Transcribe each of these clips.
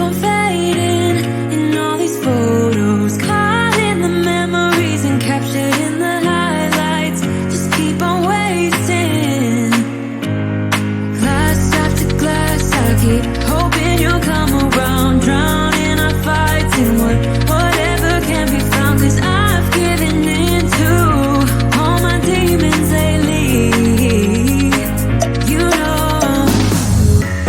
on fading in all these photos, caught in the memories and captured in the highlights. Just keep on wasting. Glass after glass, I keep hoping you'll come around. Drowning our fights in whatever can be found. 'Cause I've given in to all my demons lately. You know,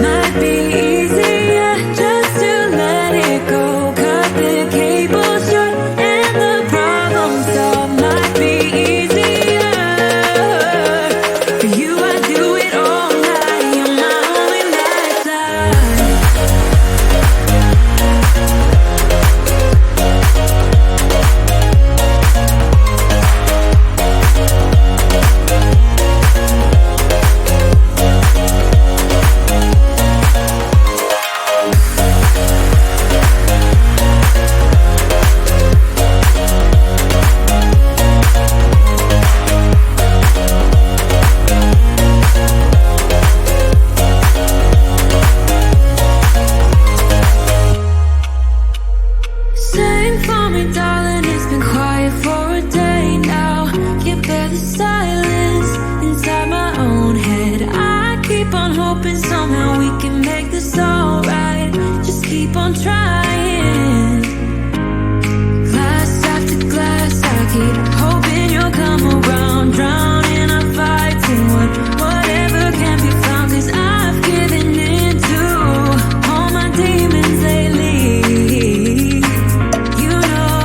might be easier just to let it go. Cut the cable short and the problem solved. Might be easier for you. I do it all night. You're my only lifeline. Sing for me, darling, it's been quiet for a day now. Can't bear the silence inside my own head. I keep on hoping somehow we can make this alright. Just keep on trying. Glass after glass, I keep hoping you'll come around. Drowning our fights in whatever can be found. 'Cause I've given in to all my demons lately. You know,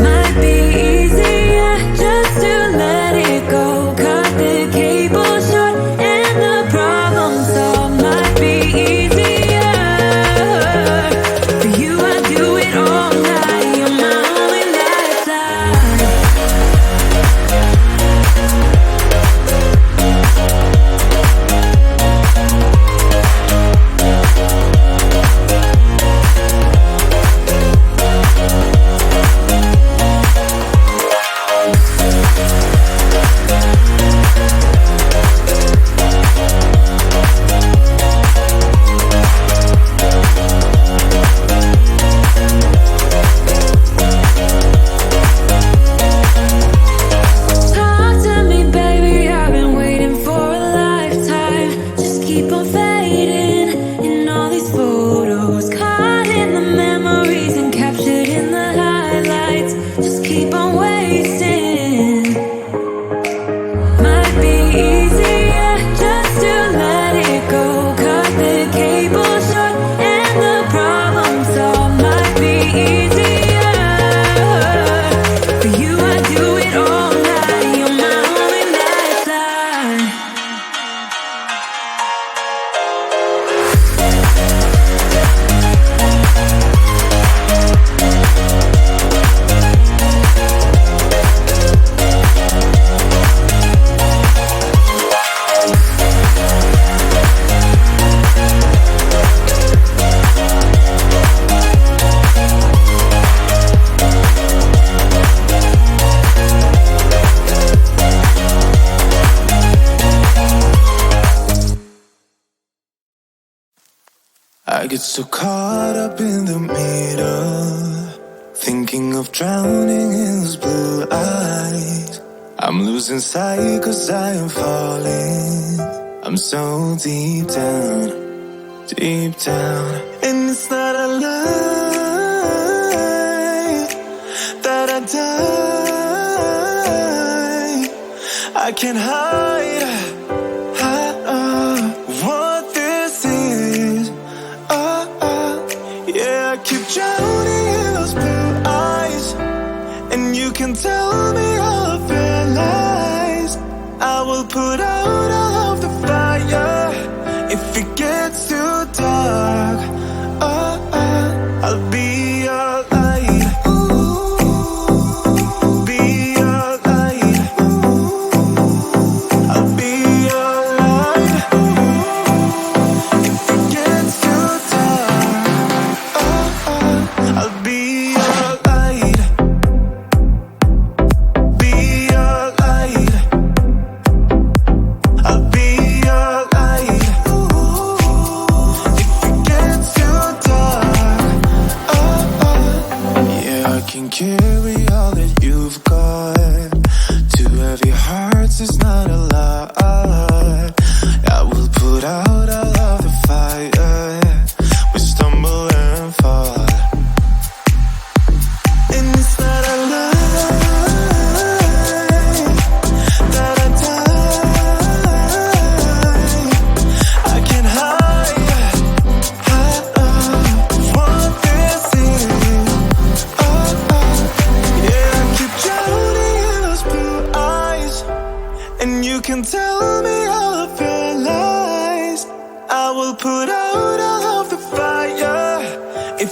might be easier just to let it go. Cut the cable short and the problem solved. Might be easier for you. I do it all night. You're my only lifeline. Talk to me, baby, I've been waiting for a lifetime. Just keep on fading in all these photos, caught in the memories and captured in the highlights. Just keep on wasting. Might be easier just to let it go. Cut the cable short and the problem solved. Might be easier for you. I do it all night. You're my only lifeline. I get so caught up in the middle, thinking of drowning in those blue eyes. I'm losing sight 'cause I am falling. I'm so deep down, and it's not a lie that I die. I can't hide what this is. Yeah, I keep drowning in those blue eyes, and you can tell me all of your lies. I will put out all of the fire if it gets too dark. I'll be your light. Be your light. I'll be your light. If it gets too dark, I'll be your light. Be your light.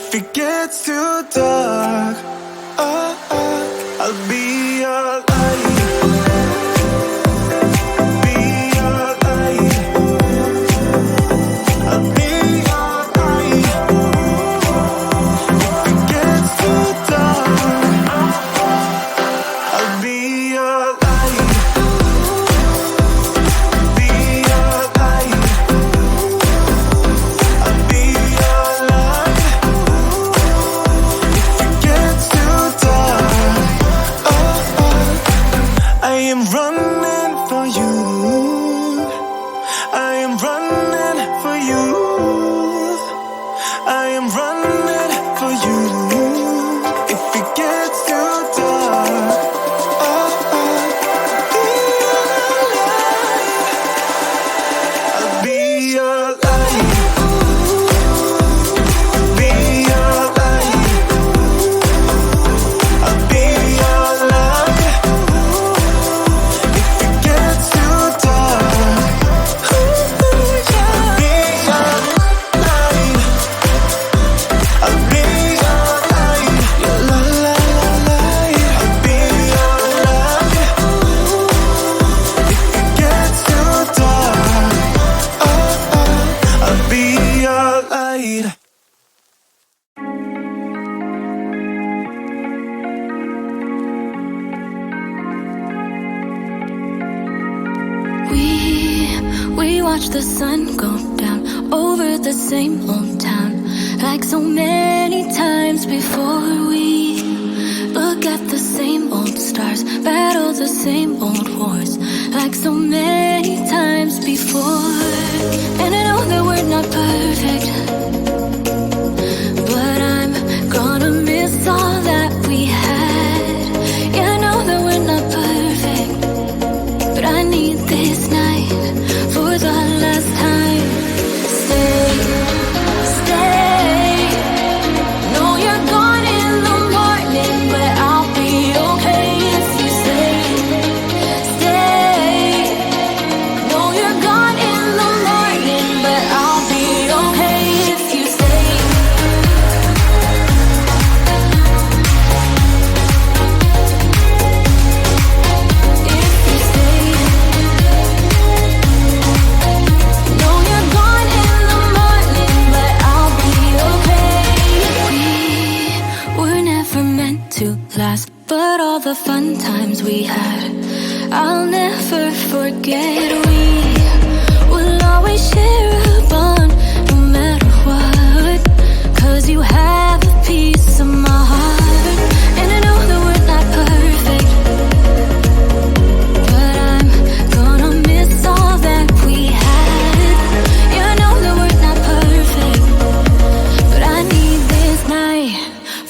If it gets too dark, I'll be your light. Be your light. I'll be your light. If it gets too dark, I'll be your light. Be your light. I'll be your light. If it gets too dark, I am running for you. I am running for you. I am running for you. If it gets too dark, I'll be your light. Be your light. I'll be your light. If it gets too dark, I'll be your light. I'll be your light. Your light. I'll be your light. If it gets too dark, I'll be your light. We watch the sun go down over the same old town, like so many times before. We look at the same old stars, battle the same old wars, like so many times before. And I know that we're not perfect, but I'm gonna miss all that we had. Yeah, I know that we're not perfect, but I need this night for the last time. Stay, stay. Know you're gone in the morning, but I'll be okay if you stay. Stay. Know you're gone in the morning, but I'll be okay if you stay. If you stay. Know you're gone in the morning, but I'll be okay. We were never meant to last, but all the fun times we had, I'll never forget. We will always share a bond, no matter what, 'cause you have a piece of my heart. And I know that we're not perfect, but I'm gonna miss all that we had. Yeah, I know that we're not perfect, but I need this night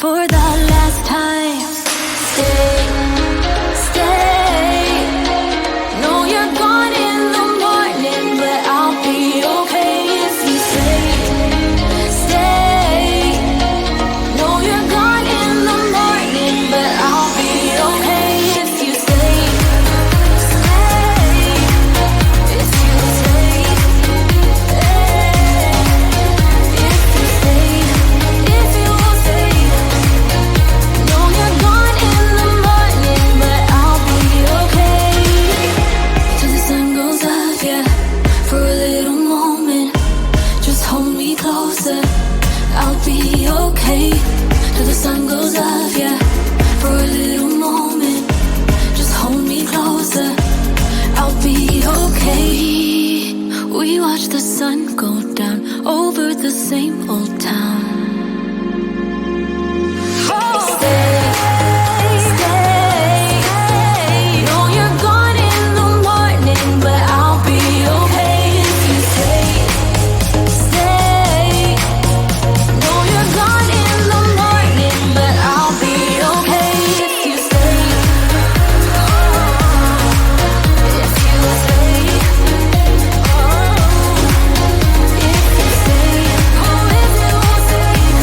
for the last time. Stay, stay. Know you're gone in the morning, but I'll be okay if you stay. Stay. Know you're gone in the morning, but I'll be okay if you stay. Stay. If you stay. If you stay. If you stay. Know you're gone in the morning, but I'll be okay. Till the sun goes up, yeah, for a little moment. Just hold me closer, I'll be okay. Till the sun goes up, yeah, for a little moment. Just hold me closer, I'll be okay. We watch the sun go down over the same old town. Stay, stay. Know you're gone in the morning, but I'll be okay if you stay. Stay. Know you're gone in the morning, but I'll be okay if you stay. If you stay. If you stay. Oh, if you stay.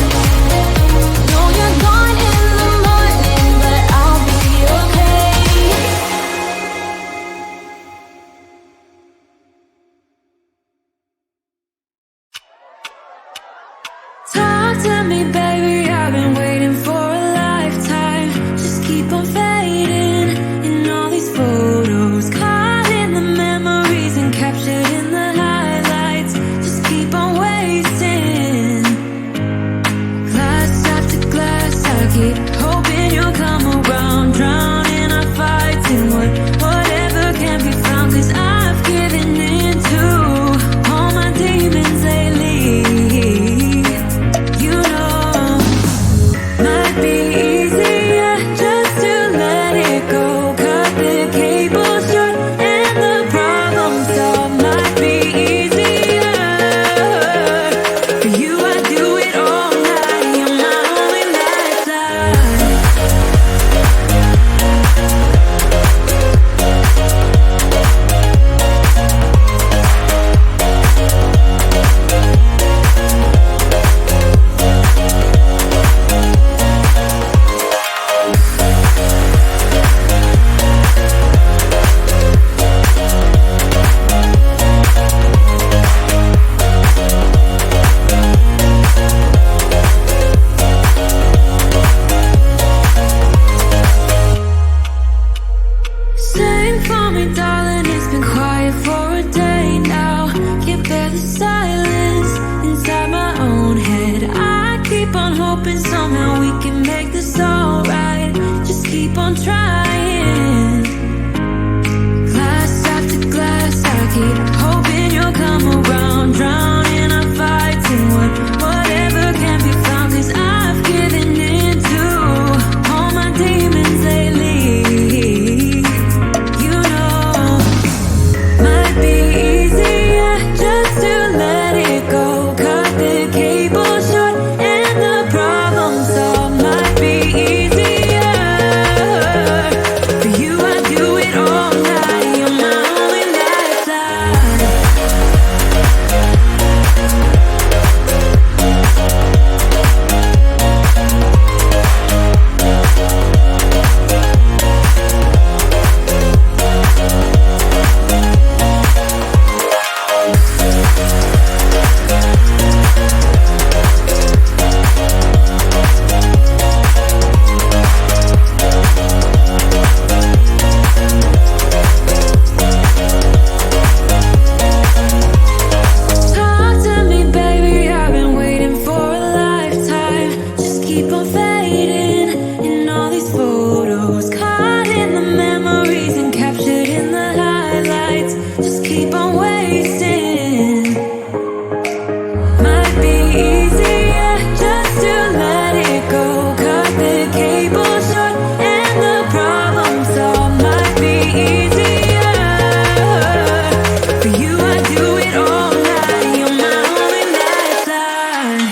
on hoping somehow we can make this alright. Just keep on trying. Glass after glass, I keep hoping you'll come around. Drowning our fights in whatever can be found. 'Cause I've given in to all my demons lately. You know, might be easier just to let it go. Cut the cable short and the problem solved. Might be easier for you. I do it all night. You're my only lifeline. Talk to me, baby, I've been waiting for a lifetime. Just keep on fading in all these photos, caught in the memories and captured in the highlights. Just keep on wasting. Might be easier just to let it go. Cut the cable short and the problem solved. Might be easier for you. I do it all night. You're my only lifeline.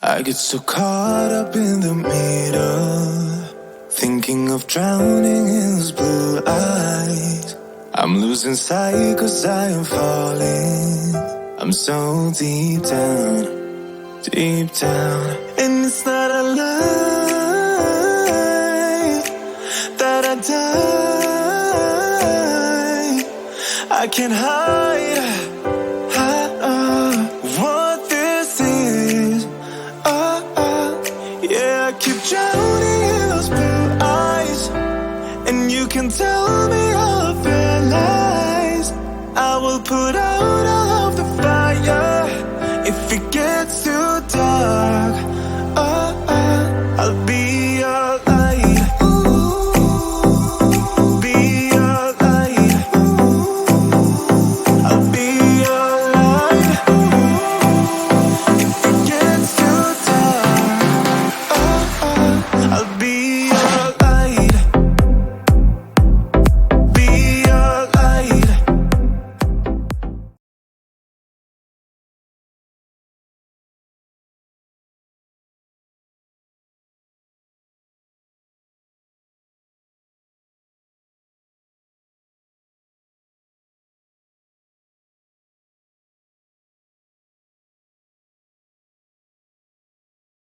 I get so caught up in the middle, thinking of drowning in those blue eyes. I'm losing sight 'cause I am falling. I'm so deep down, and it's not a lie that I die. I can't hide what this is. Yeah, I keep drowning in those blue eyes, and you can tell me all of your lies. I will put out